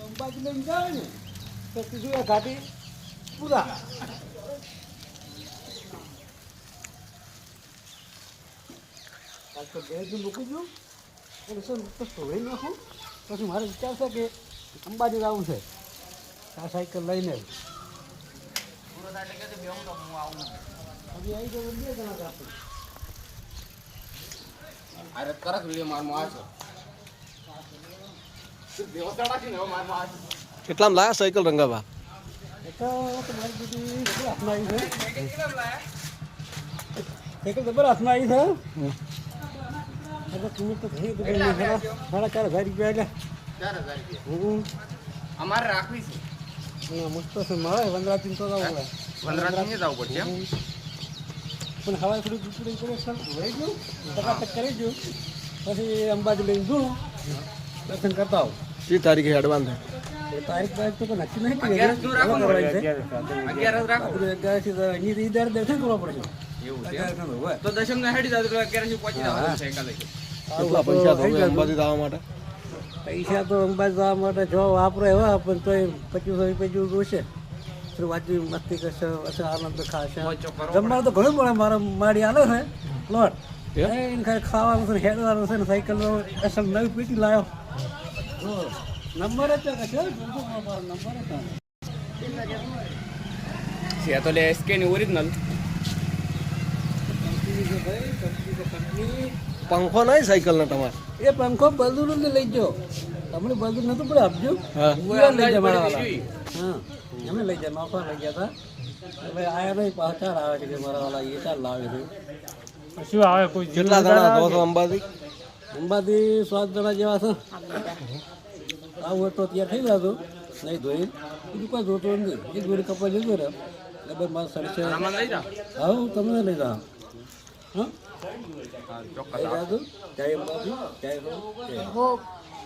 અંબાજી લઈને જાય ને તો ત્રીજું ઘાટી પૂરા મૂકી દઉં એટલે સર તો સ્ટોરી નાખું પછી મારે વિચાર છે કે અંબાજી જવું છે આ સાયકલ લઈને હજી આવી ગયો 2 જણા આપણે અરે કરક વિડિયો મારમો આવશે કેટલામાં લાયા સાયકલ રંગાવા સાયકલ જબર હાથમાં આવી છે કિંમત તો થઈ ₹4,000 એટલે 4,000 અમારે રાખવી છે મસ્ત છે મળે વનરાજ તો જવું પડે વનરાજ જવું પડશે પણ હવા થોડી દૂધ કરે સર રહી ગયું ટકાટક કરી ગયું પછી અંબાજી લઈને જવું દર્શન કરતા આવું એ તારીખે એડવાન્સ તારીખ તો કોઈ નક્કી નહીં કરી 11 અહીંથી દર્શન કરવા પડશે એવું છે તો દશમ ને હેડી જાવ તો 11 પહોંચી જવાનું સાયકલ લઈ કેટલા પૈસા તો અંબાજી જવા માટે પૈસા તો અંબાજી જવા માટે જો વાપરો એવા પણ તો 2500 જોશે વાંચી મસ્તી કરશે આનંદ ખાશે જમવાનું તો ઘણું પડે મારા માડી આલે છે લોટ ખાવાનું છે હેડવાનું છે ને સાયકલ અસલ નવી પેટી લાવ્યો નંબર જ નંબર છે તો લે એસકે ની ઓરિજિનલ પંખો નહીં સાયકલ ને તમારે એ પંખો બદલું ને લઈ જાઓ તમને બદલું નતું પડે આપજો લઈ જા મારા વાળા હા એમને લઈ જાય નોખા લઈ ગયા હતા ભાઈ આયા નહીં પાછા આવે છે કે મારા વાળા એ ચાલ લાવે છે શું આવે કોઈ કેટલા જણા છો અંબાજી અંબાજી 7 જણા જેવા છે આવું તો તૈયાર થઈ જતું નહીં ધોઈ બીજું કોઈ ધોતો નથી એક જોડી કપડા લીધો ને એટલે ભાઈ મારા સરસે હા તમને લઈ જાઓ હા ચોક્કસ જય અંબાજી જય